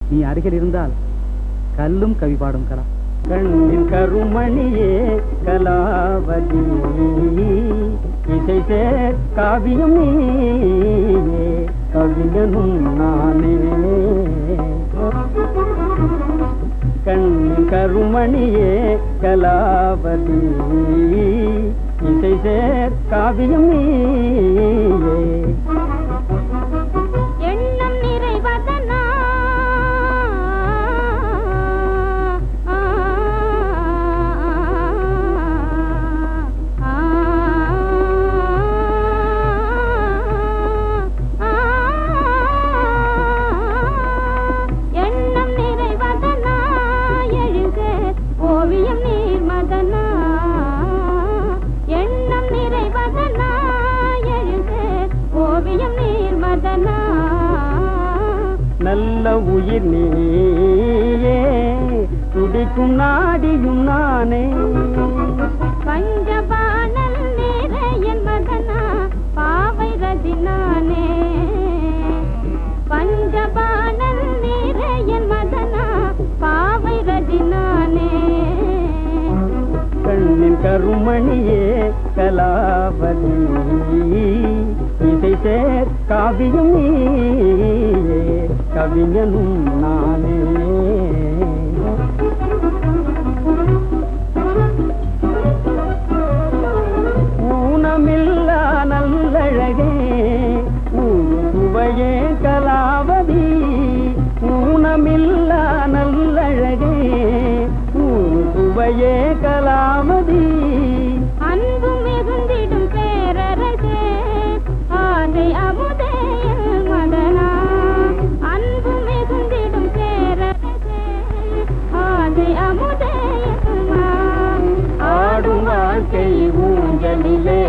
நீ அருகில் இருந்தால் கல்லும் கவி பாடும் கலா. கண்ணின் கருமணியே கலாவதி இசை சேர் காவியம் நீயே கவிஞனும் நானே. கண்ணின் கருமணியே கலாவதி இசை சேர் காவியம் நீயே. எண்ணம் நிறைவதனா எண்ணம் நிறைவதனா எழுக ஓவியம் நீர்மதனா. எண்ணம் நிறைவதனா எழுக ஓவியம் நீர்மதனா. நல்ல உயிர் நீயே துடிக்கும் நாடியும் நானே. பஞ்சபானல் நிறையன் மதனா பாவை ரதி நானே. பஞ்சபானல் நிறையன் மதனா பாவை ரதி நானே. கண்ணின் கருமணியே கலாவதி இசை சேர் காவியம் நீயே கவிஞனும் நானே. ஊனமில்லா நல்லழகே சுவையே கலாவதி. ஊனமில்லா நல்லழகே சுவையே கலாவதி. அன்பு மிகுந்திடும் பேரரசே ஆதை அமுதே மதனா. அன்பு மிகுந்திடும் பேரரசே ஆதை அமுதே. ஆடும் வாழ்க்கை ஊஞ்சலிலே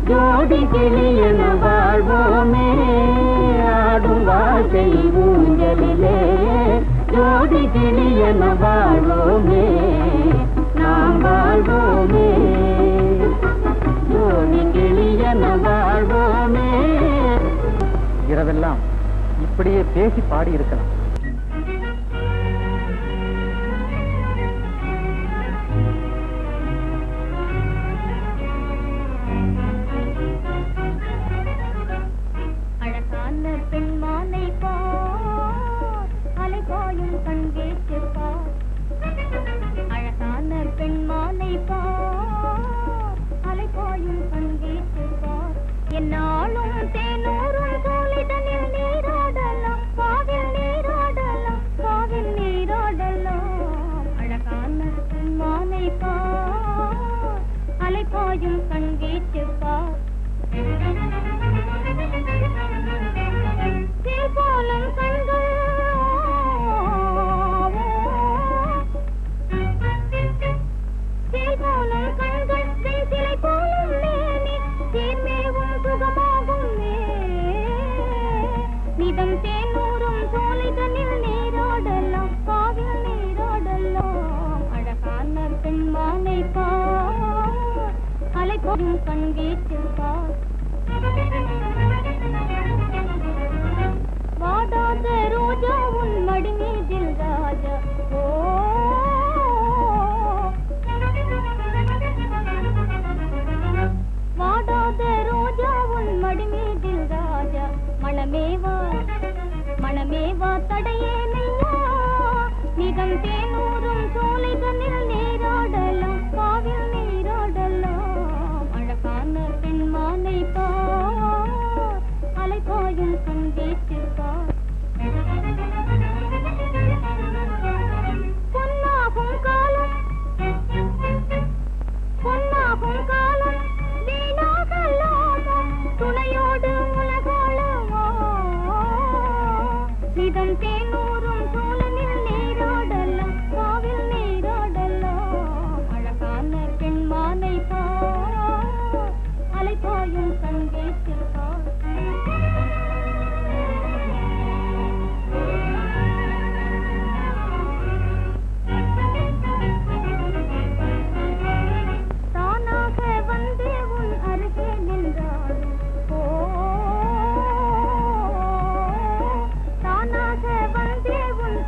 ஜோடி கிளியன வாழ்வோமே. ஆடும் வாழ்க்கை ஊஞ்சலிலே ஜோடி கிளியன வாழ்வோமே. நாம் வாழ்வோமே ஜோடி கிளியன வாழ்வோமே. இரவெல்லாம் இப்படியே பேசி பாடி இருக்கலாம். அழகான பெண்மானை பார் அலைபாயும் கண்கேட்டு பார். அழகான பெண்மானை பார் அலைபாயும் கண்கேட்டு பார். என்னாலும் தேனூரும் சோலைதனில் நீராடலாம் காவில் நீராடலாம் காவில் நீராடலாம். அழகான பெண்மானை பார் அலைபாயும் கண்கேட்டு பார். போலும் கண்கள் போலும் கண்கள் சிலை போலும் மேனி தீர்மேவும் சுகமாகும் நிதம் தேனூரும் சோலைதனில் நீராடலாம் காவில் நீராடலாம். அழகான பெண்மானை பார் அலைபோடும் கண்கேட்டு பார். வாடாத ரோஜா உன் மடி மீதில் ராஜா ஓ. வாடாத ரோஜா உன் மடி மீதில் ராஜா. மணமேவா மணமேவா தடையே நையா. நிதம் தேனூரும் சோலைதனில் நீராடலாம் காவில் நீராடலாம். அழகான பெண்மானை பார் அலைபாயும் கண்கேட்டு பார். பொன்னாகும் காலம் பொன்னாகும் காலம் வீணாகலாமா துணையோடு உலகாளமா. நிதம் தேனூரும் சோழனில் நீராடலாம் காவில் நீராடலாம். அழகான பெண்மானை பார் அலைபாயும் கண்கேட்டு பார். தானாக வந்தே உன்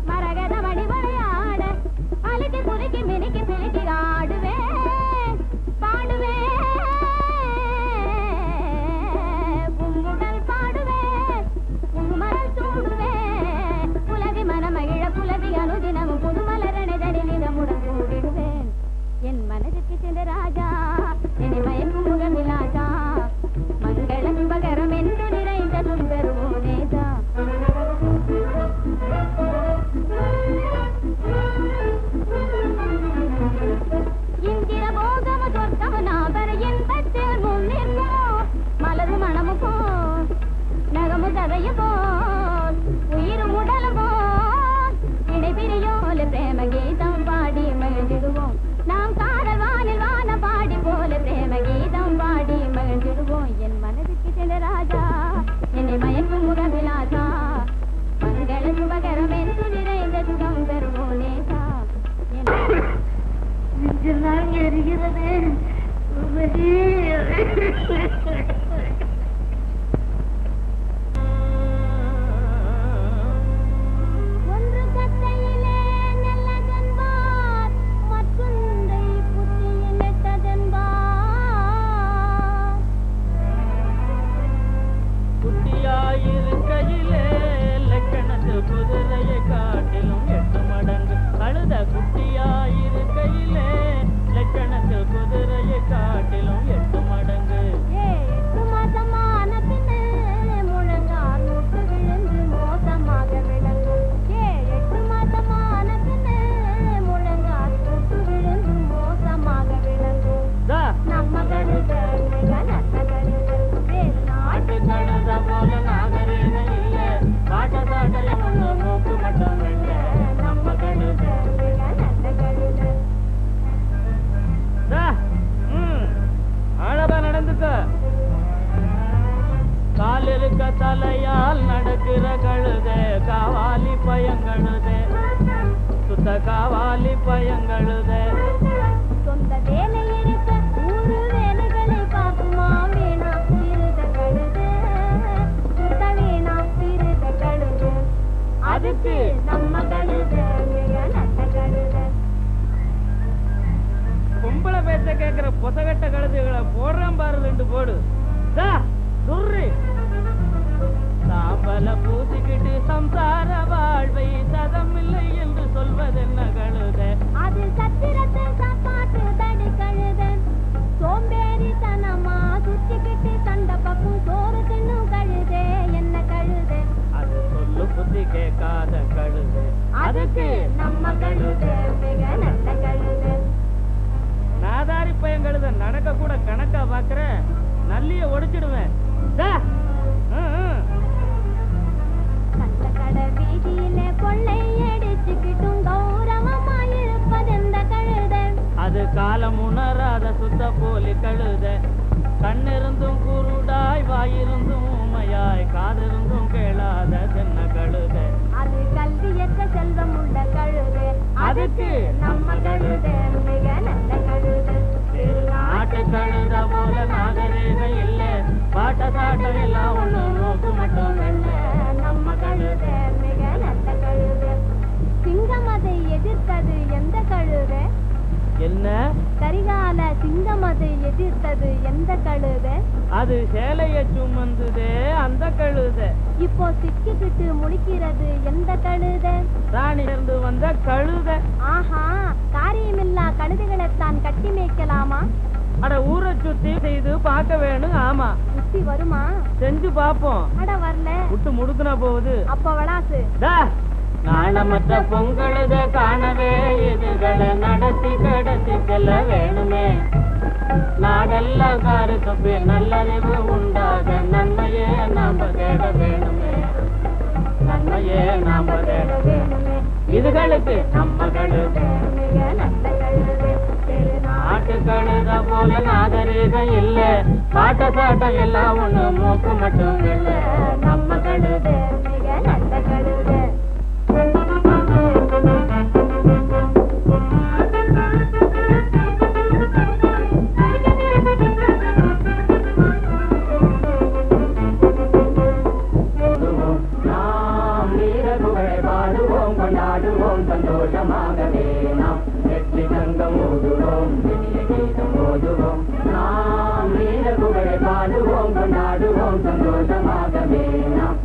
மரகத வடிவடையாட அழுது காவாலி பயங்கழுத சொந்த வேலை இருக்க ஊரு வேலைகளை பார்க்குமா வேணா திருத கழுத சுத்த வேணா திருத கழுத அதுக்கு நம்ம கழுத மிக நல்ல கழுத பொம்பளை பேச்ச கேட்கிற பொசகட்ட கழுதைகளை போடுறான் பாரு 2 போடு துர்ரி சாம்பல பூசிக்கிட்டு சம்சார வாழ்வை சதமில்லை என்று சொல்வதென்ன கழுத அது சத்திரத்தை சாப்பாட்டு தடி கழுத சோம்பேறித்தனமா சுத்திக்கிட்டு சண்டை பக்கம் சோறு தின்னும் கழுதே என்ன கழுத அது சொல்லு புத்தி கேட்காத கழுத அதுக்கு நம்ம கழுத மிக நல்ல கழுத நாதாரி பையன் கழுத நடக்க கூட கணக்கா பாக்குற நல்லிய ஒடிச்சிடுவேன் கண்ட கடை வீதியிலே கொள்ளை அடிச்சுக்கிட்டும் கௌரவமா இருப்பதெந்த கழுத அது காலம் உணராத சுத்த போலி கழுத கண்ணிருந்தும் குருடாய் வாயிருந்தும் ஊமையாய் காதிருந்தும் கேளாத தென்ன கழுத அது கல்வியற்ற செல்வம் உள்ள கழுத அதுக்கு நம்ம கழுத மிக நல்ல கழுத நாட்டு கழுத போல நாகரீகம் இல்ல பாட்ட சாட்டம் எல்லாம் ஒண்ணு நோக்கு மட்டும் வெள்ள நம்ம கழுத மிக நல்ல கழுத சிங்கம் அதை எதிர்த்தது எந்த கழுத என்ன கரிகால சிங்கம் அதை எதிர்த்தது எந்த கழுத அது சேலைய சுமந்துதே அந்த கழுத இப்போ சிக்கிக்கிட்டு முழிக்கிறது எந்த கழுத ராணி இருந்து வந்த கழுத ஆஹா காரியமில்லா கழுதைகளைத்தான் கட்டி மேய்க்கலாமா அட ஊரை சுத்தி செய்து பார்க்க வேணும் ஆமா புத்தி வருமா செஞ்சு பாப்போம் அட வரல விட்டு முடுக்குனா போகுது அப்ப வளாசு நாணமற்ற பொங்கழுத காணவே இதுகளை நடத்தி கடத்தி செல்ல வேணுமே நாடெல்லாம் காரு தப்பி நல்லறிவு உண்டாக நன்மையே நாம தேட வேணுமே நன்மையே நாம தேட வேணுமே இதுகளுக்கு நம்ம கழுத மிக நல்ல கழுத நாட்டு கழுத போல நாகரீகம் இல்ல பாட்ட சாட்டம் எல்லாம் ஒண்ணு மூக்கு மட்டும் இல்ல நம்ம கழுத மிக நல்ல கழுத நாம் வீரகுகளை பாடுவோம் கொண்டாடுவோம் சந்தோஷமாகவே நாம் வெற்றி சங்கம் ஓதுவோம் இனிய கீதம் ஓதுவோம் நாம் வீரகுகளை பாடுவோம் கொண்டாடுவோம் சந்தோஷமாகவே நாம்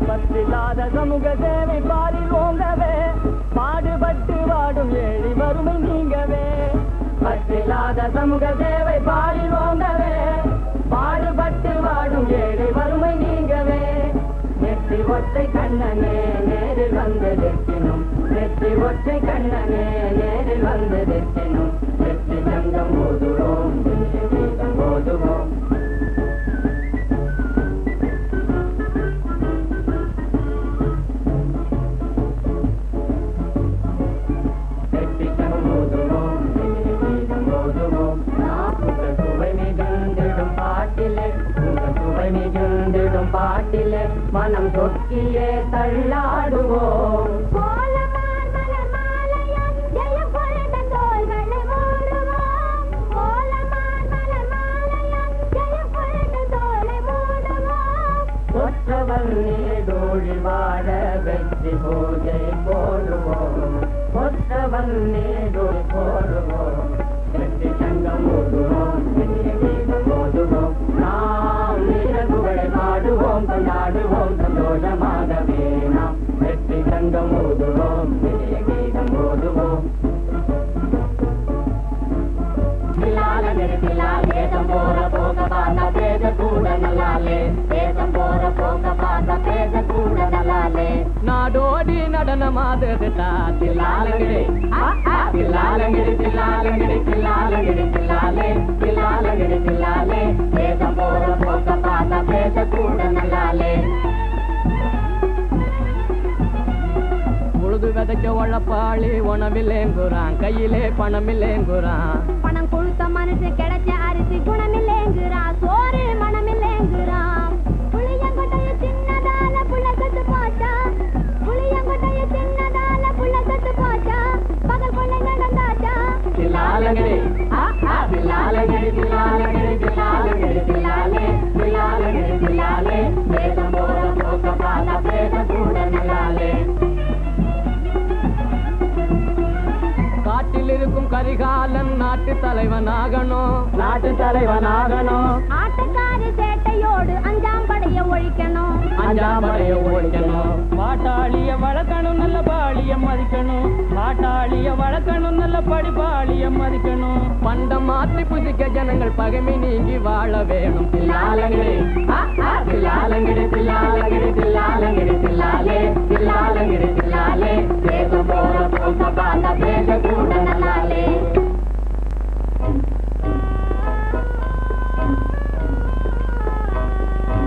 பற்றில்லாத சமூக சேவை பாரில் ஓங்கவே பாடுபட்டு வாடும் ஏழி வறுமை நீங்கவே பற்றில்லாத சமூக சேவை பாரில் ஓங்கவே பாடுபட்டு வாடும் ஏழை வறுமை நீங்கவே நெற்றி ஒற்றை கண்ணனே நேரில் வந்து நிற்கினும் நெற்றி ஒற்றை கண்ணனே நேரில் வந்து நிற்கினும் வெற்றி சங்கம் ஓதுவோம் கீதம் ஓதுவோம் பாட்டிலே மனம் சொக்கியே தள்ளாடுவோம் கோலமார் மலர் மாலையால் ஜெயம் கொண்ட தோள்களை மூடுவோம் கோலமார் மலர் மாலையால் ஜெயம் கொண்ட தோளை மூடுவோம் கொற்றவன் நீடோழி வாழ வெற்றி பூஜை போடுவோம் கொற்றவன் நீடோழி போடுவோம் வெற்றி சங்கம் ஓடுவோம் கீதம் ஓடுவோம் நாம் வீரகுகளை பாடுவோம் கொண்டாடுவோம் சந்தோஷமாகவே நாம் வெற்றி சங்கம் ஓடுவோம் கீதம் ஓடுவோம் தேசம் போற போக பார்த்தா பேச கூட நல்லாலே தேசம் போற போக பார்த்தா பேச கூட நல்லாலே நாடோடி நடனமாதது தில்லாலங்கிடி தில்லாலங்கிடி தில்லாலங்கிடி தில்லாலங்கிடி தில்லாலே தில்லாலங்கிடி தில்லாலே தேசம் போற போக பார்த்தா பேச கூட நல்லாலே உழுது விதைக்க உழப்பாளி உணவில்லேங்குறான் கையிலே பணமில்லேங்குறான் பணம் கொடுத்த மனசு கிடைச்ச அரிசி குணமில்லேங்குறான் சோறு மனமில்லேங்குறான் புளியங்கொட்டைய சின்னதால புள்ள கட்டு போட்டா கரிகாலன் நாட்டு தலைவனாகணும், நாட்டு தலைவனாகணும். ஆட்டக்காரி சேட்டையோடு அஞ்சாம் படைய ஒழிக்கணும், அஞ்சாம் படைய ஒழிக்கணும். பாட்டாளிய வளர்க்கணும், நல்ல பாலிய மதிக்கணும். பாட்டாளிய வளர்க்கணும், நல்ல படிப்பாளிய மதிக்கணும். பண்டம் மாற்றி புதிக்க ஜனங்கள் பகைமை நீங்கி வாழ வேணும். தில்லாலங்கடி தில்லாலங்கடி தில்லாலங்கடி தில்லாலங்கடி தில்லாலே